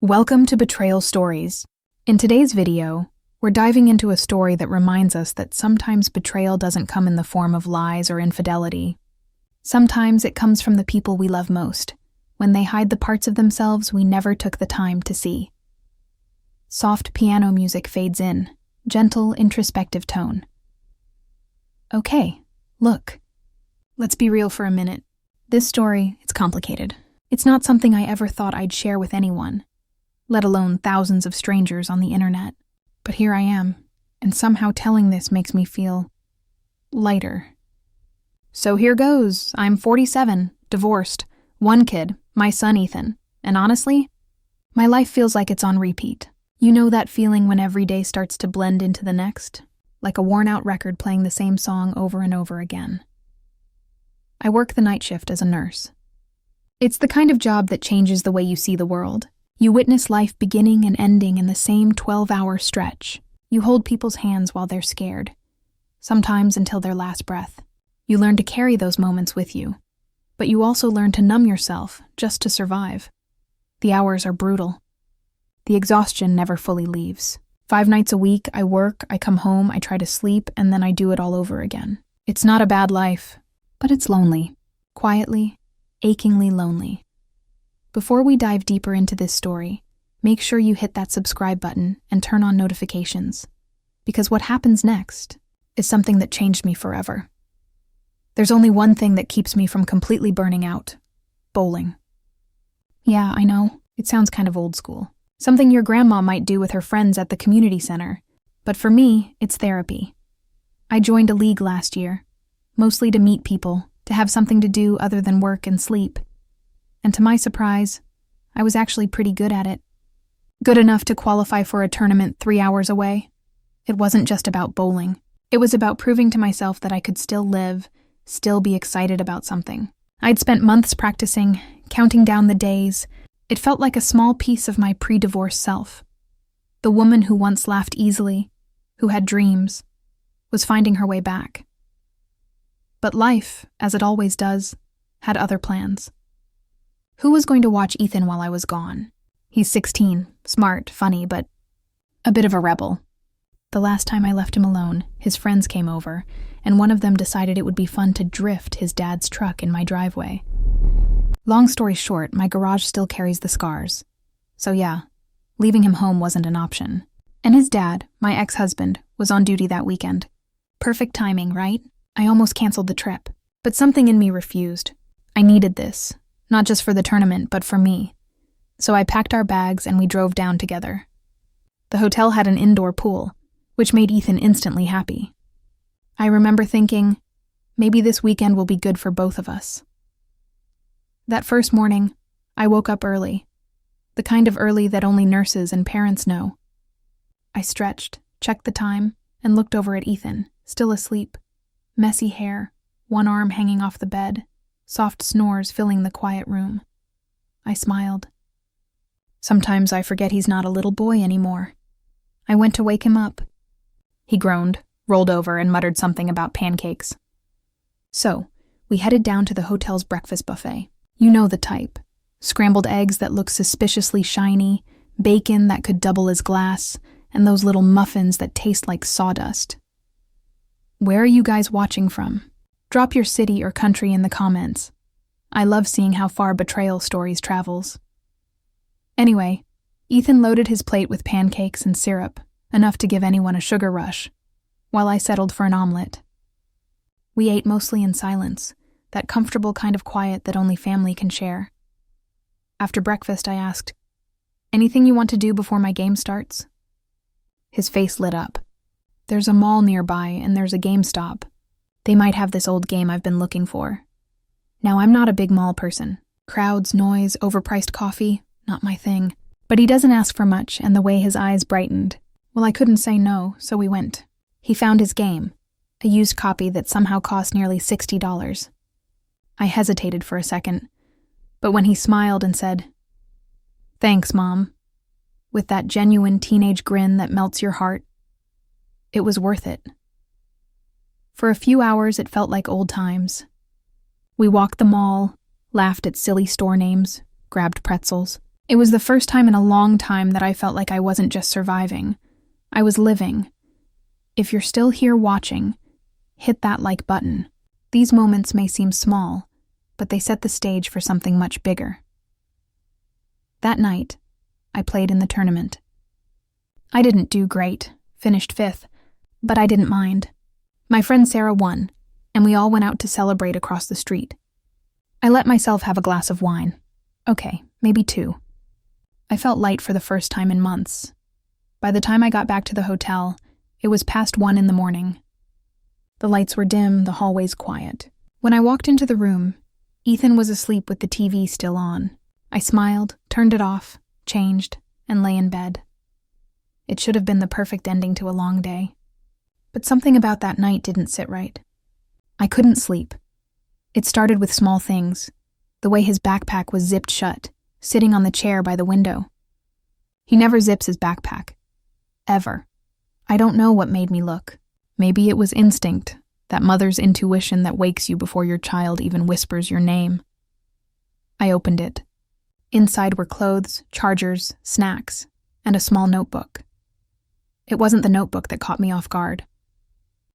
Welcome to Betrayal Stories. In today's video, we're diving into a story that reminds us that sometimes betrayal doesn't come in the form of lies or infidelity. Sometimes it comes from the people we love most, when they hide the parts of themselves we never took the time to see. Soft piano music fades in, gentle, introspective tone. Okay, look. Let's be real for a minute. This story, it's complicated. It's not something I ever thought I'd share with anyone, let alone thousands of strangers on the internet. But here I am, and somehow telling this makes me feel lighter. So here goes. I'm 47, divorced, one kid, my son Ethan, and honestly, my life feels like it's on repeat. You know that feeling when every day starts to blend into the next? Like a worn-out record playing the same song over and over again. I work the night shift as a nurse. It's the kind of job that changes the way you see the world. You witness life beginning and ending in the same 12-hour stretch. You hold people's hands while they're scared, sometimes until their last breath. You learn to carry those moments with you, but you also learn to numb yourself just to survive. The hours are brutal. The exhaustion never fully leaves. 5 nights a week, I work, I come home, I try to sleep, and then I do it all over again. It's not a bad life, but it's lonely. Quietly, achingly lonely. Before we dive deeper into this story, make sure you hit that subscribe button and turn on notifications, because what happens next is something that changed me forever. There's only one thing that keeps me from completely burning out: bowling. Yeah, I know, it sounds kind of old school. Something your grandma might do with her friends at the community center, but for me, it's therapy. I joined a league last year, mostly to meet people, to have something to do other than work and sleep. And to my surprise, I was actually pretty good at it. Good enough to qualify for a tournament 3 hours away. It wasn't just about bowling. It was about proving to myself that I could still live, still be excited about something. I'd spent months practicing, counting down the days. It felt like a small piece of my pre-divorce self. The woman who once laughed easily, who had dreams, was finding her way back. But life, as it always does, had other plans. Who was going to watch Ethan while I was gone? He's 16, smart, funny, but a bit of a rebel. The last time I left him alone, his friends came over, and one of them decided it would be fun to drift his dad's truck in my driveway. Long story short, my garage still carries the scars. So yeah, leaving him home wasn't an option. And his dad, my ex-husband, was on duty that weekend. Perfect timing, right? I almost canceled the trip, but something in me refused. I needed this. Not just for the tournament, but for me. So I packed our bags and we drove down together. The hotel had an indoor pool, which made Ethan instantly happy. I remember thinking, maybe this weekend will be good for both of us. That first morning, I woke up early. The kind of early that only nurses and parents know. I stretched, checked the time, and looked over at Ethan, still asleep. Messy hair, one arm hanging off the bed. Soft snores filling the quiet room. I smiled. Sometimes I forget he's not a little boy anymore. I went to wake him up. He groaned, rolled over, and muttered something about pancakes. So, we headed down to the hotel's breakfast buffet. You know the type. Scrambled eggs that look suspiciously shiny, bacon that could double as glass, and those little muffins that taste like sawdust. Where are you guys watching from? Drop your city or country in the comments. I love seeing how far Betrayal Stories travels. Anyway, Ethan loaded his plate with pancakes and syrup, enough to give anyone a sugar rush, while I settled for an omelet. We ate mostly in silence, that comfortable kind of quiet that only family can share. After breakfast, I asked, "Anything you want to do before my game starts?" His face lit up. "There's a mall nearby and there's a GameStop. They might have this old game I've been looking for." Now, I'm not a big mall person. Crowds, noise, overpriced coffee, not my thing. But he doesn't ask for much, and the way his eyes brightened, well, I couldn't say no, so we went. He found his game, a used copy that somehow cost nearly $60. I hesitated for a second, but when he smiled and said, "Thanks, Mom," with that genuine teenage grin that melts your heart, it was worth it. For a few hours, it felt like old times. We walked the mall, laughed at silly store names, grabbed pretzels. It was the first time in a long time that I felt like I wasn't just surviving. I was living. If you're still here watching, hit that like button. These moments may seem small, but they set the stage for something much bigger. That night, I played in the tournament. I didn't do great, finished 5th, but I didn't mind. My friend Sarah won, and we all went out to celebrate across the street. I let myself have a glass of wine. Okay, maybe 2. I felt light for the first time in months. By the time I got back to the hotel, it was past 1 in the morning. The lights were dim, the hallways quiet. When I walked into the room, Ethan was asleep with the TV still on. I smiled, turned it off, changed, and lay in bed. It should have been the perfect ending to a long day. But something about that night didn't sit right. I couldn't sleep. It started with small things. The way his backpack was zipped shut, sitting on the chair by the window. He never zips his backpack. Ever. I don't know what made me look. Maybe it was instinct, that mother's intuition that wakes you before your child even whispers your name. I opened it. Inside were clothes, chargers, snacks, and a small notebook. It wasn't the notebook that caught me off guard.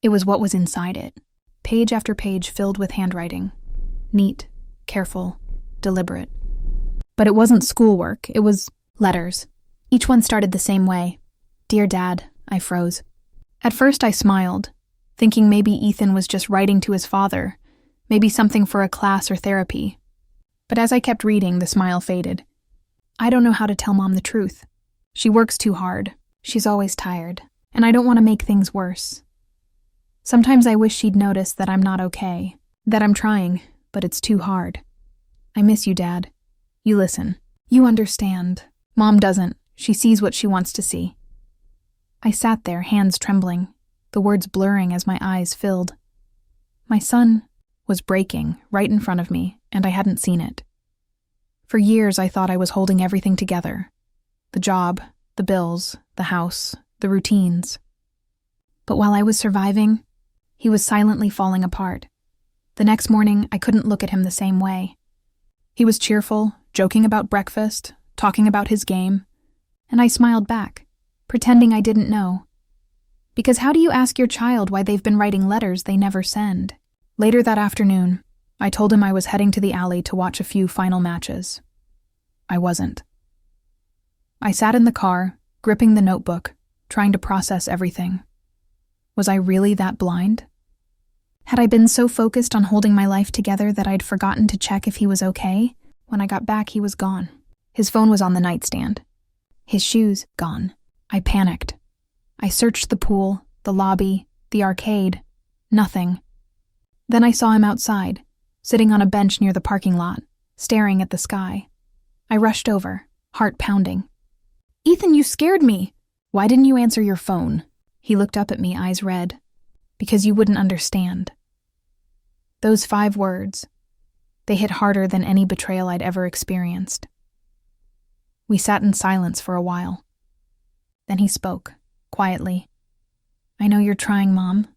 It was what was inside it. Page after page filled with handwriting. Neat, careful, deliberate. But it wasn't schoolwork, it was letters. Each one started the same way. Dear Dad, I froze. At first I smiled, thinking maybe Ethan was just writing to his father, maybe something for a class or therapy. But as I kept reading, the smile faded. I don't know how to tell Mom the truth. She works too hard. She's always tired, and I don't want to make things worse. Sometimes I wish she'd notice that I'm not okay, that I'm trying, but it's too hard. I miss you, Dad. You listen. You understand. Mom doesn't. She sees what she wants to see. I sat there, hands trembling, the words blurring as my eyes filled. My son was breaking right in front of me, and I hadn't seen it. For years I thought I was holding everything together. The job, the bills, the house, the routines. But while I was surviving, he was silently falling apart. The next morning, I couldn't look at him the same way. He was cheerful, joking about breakfast, talking about his game, and I smiled back, pretending I didn't know. Because how do you ask your child why they've been writing letters they never send? Later that afternoon, I told him I was heading to the alley to watch a few final matches. I wasn't. I sat in the car, gripping the notebook, trying to process everything. Was I really that blind? Had I been so focused on holding my life together that I'd forgotten to check if he was okay? When I got back, he was gone. His phone was on the nightstand. His shoes, gone. I panicked. I searched the pool, the lobby, the arcade. Nothing. Then I saw him outside, sitting on a bench near the parking lot, staring at the sky. I rushed over, heart pounding. Ethan, you scared me. Why didn't you answer your phone? He looked up at me, eyes red. Because you wouldn't understand. Those 5 words, they hit harder than any betrayal I'd ever experienced. We sat in silence for a while. Then he spoke, quietly. I know you're trying, Mom.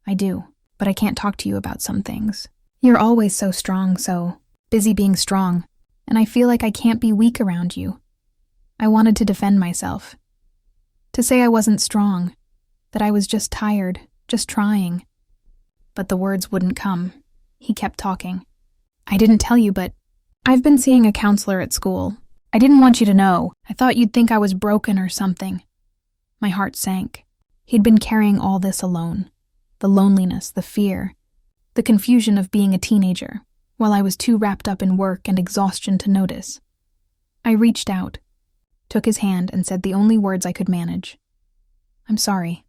I do, but I can't talk to you about some things. You're always so strong, so busy being strong, and I feel like I can't be weak around you. I wanted to defend myself. To say I wasn't strong, that I was just tired, just trying. But the words wouldn't come. He kept talking. I didn't tell you, but I've been seeing a counselor at school. I didn't want you to know. I thought you'd think I was broken or something. My heart sank. He'd been carrying all this alone. The loneliness, the fear, the confusion of being a teenager, while I was too wrapped up in work and exhaustion to notice. I reached out, took his hand, and said the only words I could manage. I'm sorry.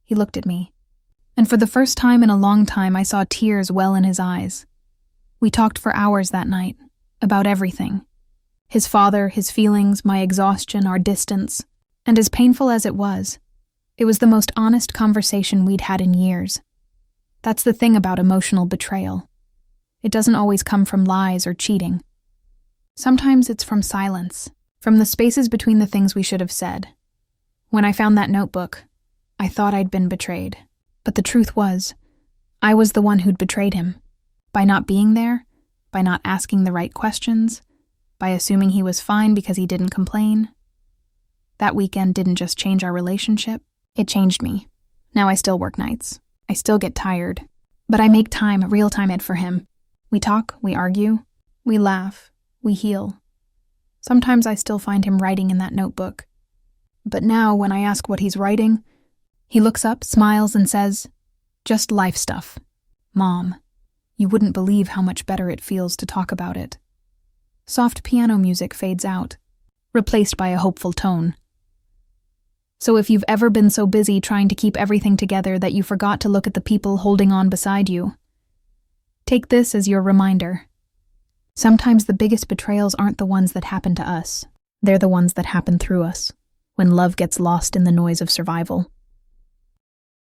He looked at me, and for the first time in a long time I saw tears well in his eyes. We talked for hours that night, about everything. His father, his feelings, my exhaustion, our distance. And as painful as it was the most honest conversation we'd had in years. That's the thing about emotional betrayal. It doesn't always come from lies or cheating. Sometimes it's from silence, from the spaces between the things we should have said. When I found that notebook, I thought I'd been betrayed. But the truth was, I was the one who'd betrayed him. By not being there, by not asking the right questions, by assuming he was fine because he didn't complain. That weekend didn't just change our relationship, it changed me. Now I still work nights. I still get tired. But I make time, real time for him. We talk, we argue, we laugh, we heal. Sometimes I still find him writing in that notebook. But now, when I ask what he's writing, he looks up, smiles, and says, "Just life stuff. Mom, you wouldn't believe how much better it feels to talk about it." Soft piano music fades out, replaced by a hopeful tone. So if you've ever been so busy trying to keep everything together that you forgot to look at the people holding on beside you, take this as your reminder. Sometimes the biggest betrayals aren't the ones that happen to us. They're the ones that happen through us, when love gets lost in the noise of survival.